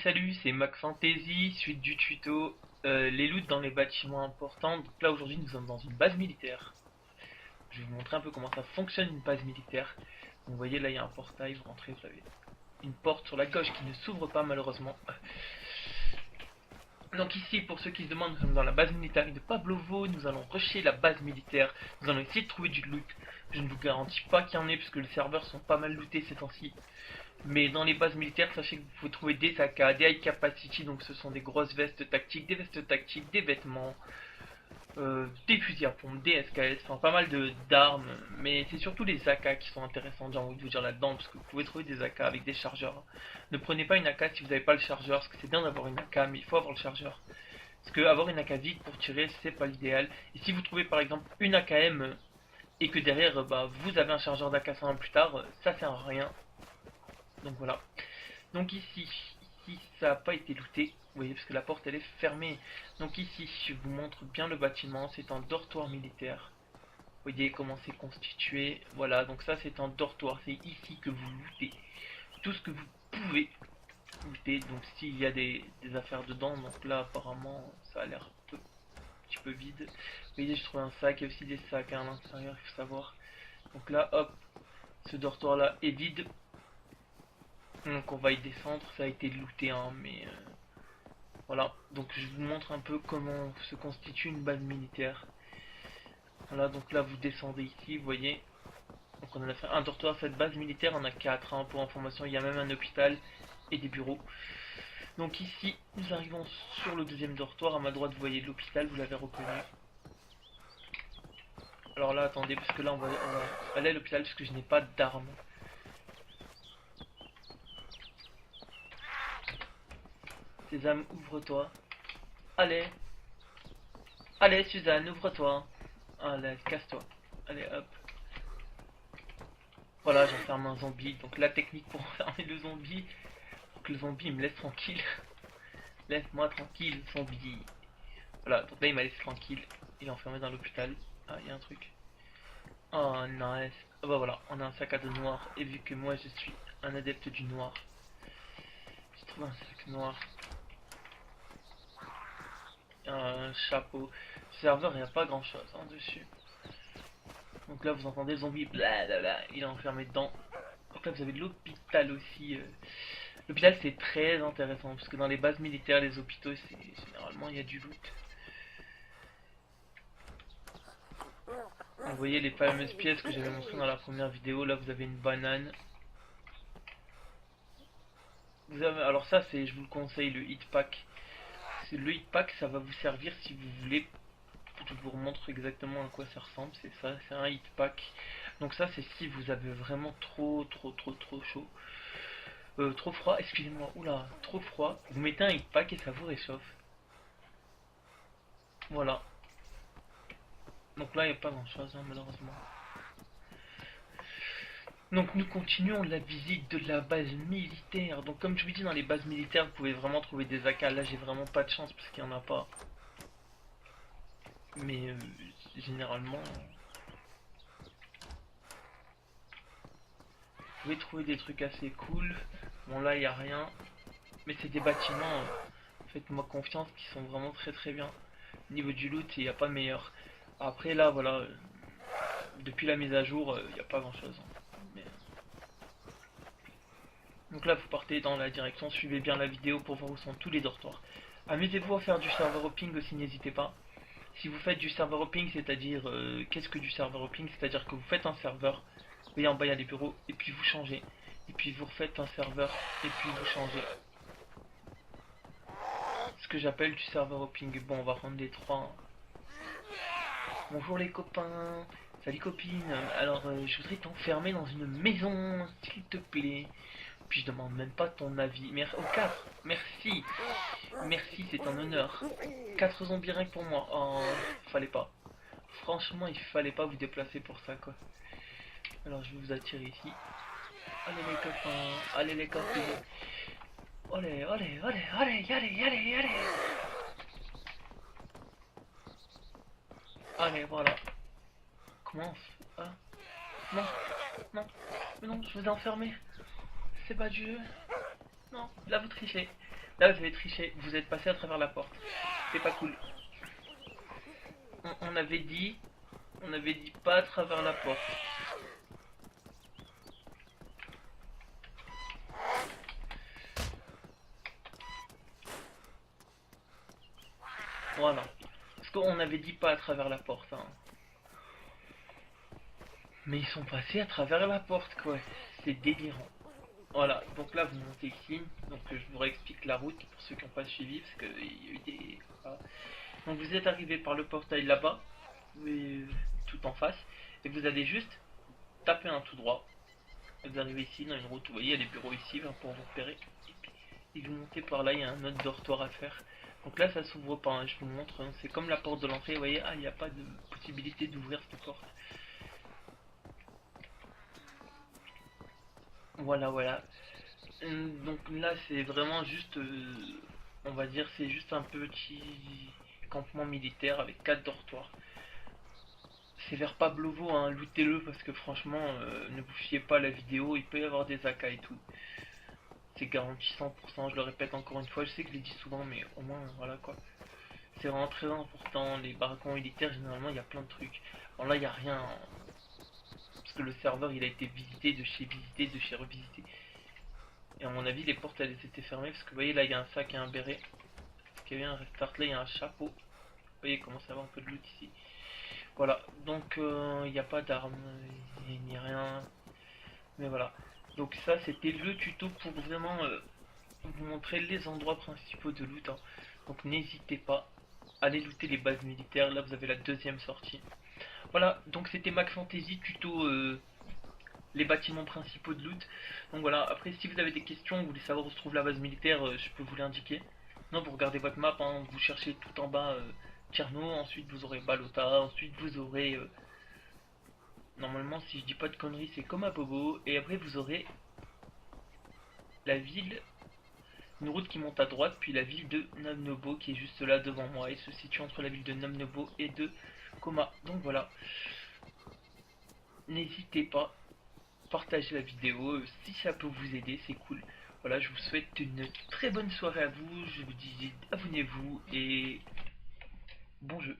Salut, c'est Mac Fantasy, suite du tuto, les loots dans les bâtiments importants. Donc là aujourd'hui nous sommes dans une base militaire. Je vais vous montrer un peu comment ça fonctionne une base militaire. Donc, vous voyez là il y a un portail, vous rentrez, vous avez une porte sur la gauche qui ne s'ouvre pas malheureusement. Donc ici, pour ceux qui se demandent, nous sommes dans la base militaire de Pavlovo, nous allons rusher la base militaire, nous allons essayer de trouver du loot. Je ne vous garantis pas qu'il y en ait puisque les serveurs sont pas mal lootés ces temps-ci. Mais dans les bases militaires, sachez que vous pouvez trouver des AK, des high capacity, donc ce sont des grosses vestes tactiques, des vêtements, des fusils à pompe, des SKS, enfin pas mal d'armes, mais c'est surtout les AK qui sont intéressants, j'ai envie de vous dire là-dedans, parce que vous pouvez trouver des AK avec des chargeurs. Ne prenez pas une AK si vous n'avez pas le chargeur, parce que c'est bien d'avoir une AK, mais il faut avoir le chargeur. Parce que avoir une AK vide pour tirer, c'est pas l'idéal. Et si vous trouvez par exemple une AKM et que derrière vous avez un chargeur d'AK100 plus tard, ça sert à rien. Donc voilà. Donc ici ça n'a pas été looté, vous voyez, parce que la porte elle est fermée. Donc ici je vous montre bien le bâtiment, c'est un dortoir militaire. Vous voyez comment c'est constitué. Voilà, donc ça c'est un dortoir, c'est ici que vous lootez tout ce que vous pouvez looter. Donc s'il y a des affaires dedans, donc là apparemment ça a l'air un petit peu vide. Vous voyez, je trouve un sac, il y a aussi des sacs à l'intérieur, il faut savoir. Donc là hop, ce dortoir là est vide. Donc on va y descendre, ça a été looté hein, mais voilà, donc je vous montre un peu comment se constitue une base militaire. Voilà, donc là vous descendez ici, vous voyez. Donc on a fait un dortoir, cette base militaire on a 4 hein, pour information, il y a même un hôpital et des bureaux. Donc ici nous arrivons sur le deuxième dortoir, à ma droite vous voyez l'hôpital, vous l'avez reconnu. Alors là attendez, parce que là on va aller à l'hôpital parce que je n'ai pas d'armes. Sésame, ouvre-toi. Allez. Allez, Suzanne, ouvre-toi. Allez, casse-toi. Allez, hop. Voilà, j'enferme un zombie. Donc la technique pour enfermer le zombie, pour que le zombie me laisse tranquille. Laisse-moi tranquille, zombie. Voilà, donc là il m'a laissé tranquille. Il est enfermé dans l'hôpital. Ah, il y a un truc. Oh, nice. Ah bah voilà, on a un sac à dos noir. Et vu que moi je suis un adepte du noir, j'ai trouvé un sac noir. Un chapeau. Le serveur, il n'y a pas grand chose hein, dessus. Donc là, vous entendez le zombie, blablabla, il est enfermé dedans. Donc là, vous avez l'hôpital aussi. L'hôpital, c'est très intéressant parce que dans les bases militaires, les hôpitaux, généralement, il y a du loot. Vous voyez les fameuses pièces que j'avais montrées dans la première vidéo. Là, vous avez une banane. Vous avez, alors ça, c'est, je vous le conseille, le hit pack. Le hit pack, ça va vous servir si vous voulez. Je vous remontre exactement à quoi ça ressemble. C'est ça, c'est un hit pack. Donc ça, c'est si vous avez vraiment trop chaud. Trop froid, excusez-moi, oula, trop froid. Vous mettez un hit pack et ça vous réchauffe. Voilà. Donc là, il n'y a pas grand chose, hein, malheureusement. Donc nous continuons la visite de la base militaire. Donc comme je vous dis, dans les bases militaires, vous pouvez vraiment trouver des AK. Là, j'ai vraiment pas de chance parce qu'il n'y en a pas. Mais généralement, vous pouvez trouver des trucs assez cool. Bon là, il n'y a rien. Mais c'est des bâtiments, faites-moi confiance, qui sont vraiment très bien. Au niveau du loot, il n'y a pas meilleur. Après là, voilà, depuis la mise à jour, il n'y a pas grand chose. Mais... Donc là, vous partez dans la direction, suivez bien la vidéo pour voir où sont tous les dortoirs. Amusez-vous à faire du serveur hopping aussi, n'hésitez pas. Si vous faites du serveur hopping, c'est-à-dire, qu'est-ce que du serveur hopping? C'est-à-dire que vous faites un serveur, vous voyez en bas il y a les bureaux, et puis vous changez. Et puis vous refaites un serveur, et puis vous changez. Ce que j'appelle du serveur hopping. Bon, on va prendre les trois. Bonjour les copains. Salut copine. Alors, je voudrais t'enfermer dans une maison, s'il te plaît. Puis je demande même pas ton avis. Oh, 4. Merci. Merci, c'est un honneur. 4 zombies rien que pour moi. Oh, fallait pas. Franchement, il fallait pas vous déplacer pour ça, quoi. Alors, je vais vous attirer ici. Allez les copains. Allez les copines. Allez. Allez, voilà. Comment on fait? Ah, non, non, mais non, je vous ai enfermé. C'est pas du jeu. Non, là vous trichez. Là vous avez triché, vous êtes passé à travers la porte. C'est pas cool. On avait dit pas à travers la porte. Voilà. Parce qu'on avait dit pas à travers la porte. Hein. Mais ils sont passés à travers la porte, quoi. C'est délirant. Voilà, donc là vous montez ici. Donc je vous réexplique la route pour ceux qui n'ont pas suivi, parce qu'il y a eu des... Voilà. Donc vous êtes arrivé par le portail là-bas, tout en face, et vous allez juste taper un tout droit. Vous arrivez ici dans une route, vous voyez, il y a des bureaux ici pour vous repérer. Et vous montez par là, il y a un autre dortoir à faire. Donc là ça s'ouvre pas, hein, je vous montre, hein, c'est comme la porte de l'entrée, vous voyez, ah il n'y a pas de possibilité d'ouvrir cette porte. Voilà, voilà. Donc là c'est vraiment juste, on va dire, c'est juste un petit campement militaire avec 4 dortoirs. C'est vers Pablovo, hein, lootez-le parce que franchement, ne vous fiez pas à la vidéo, il peut y avoir des AK et tout. C'est garanti 100%, je le répète encore une fois, je sais que je l'ai dit souvent, mais au moins, voilà quoi. C'est vraiment très important, les barracons militaires, généralement, il y a plein de trucs. Bon là, il n'y a rien, hein, parce que le serveur, il a été visité, de chez revisité. Et à mon avis, les portes, elles étaient fermées, parce que vous voyez, là, il y a un sac et un béret. Parce qu'il y a eu un restart, là, il y a un chapeau. Vous voyez, il commence à avoir un peu de loot ici. Voilà, donc il n'y a pas d'armes, ni rien. Mais voilà. Donc ça, c'était le tuto pour vraiment vous montrer les endroits principaux de loot. Hein. Donc n'hésitez pas, allez looter les bases militaires. Là, vous avez la deuxième sortie. Voilà, donc c'était Max Fantasy, tuto les bâtiments principaux de loot. Donc voilà, après si vous avez des questions, vous voulez savoir où se trouve la base militaire, je peux vous l'indiquer. Non, vous regardez votre map, hein, vous cherchez tout en bas Tierno, ensuite vous aurez Balota, ensuite vous aurez... normalement, si je dis pas de conneries, c'est comme à Bobo, et après vous aurez la ville, une route qui monte à droite, puis la ville de Namnobo qui est juste là devant moi, et se situe entre la ville de Namnobo et de Koma. Donc voilà, n'hésitez pas, partagez la vidéo, si ça peut vous aider, c'est cool. Voilà, je vous souhaite une très bonne soirée à vous, je vous dis abonnez-vous et bon jeu.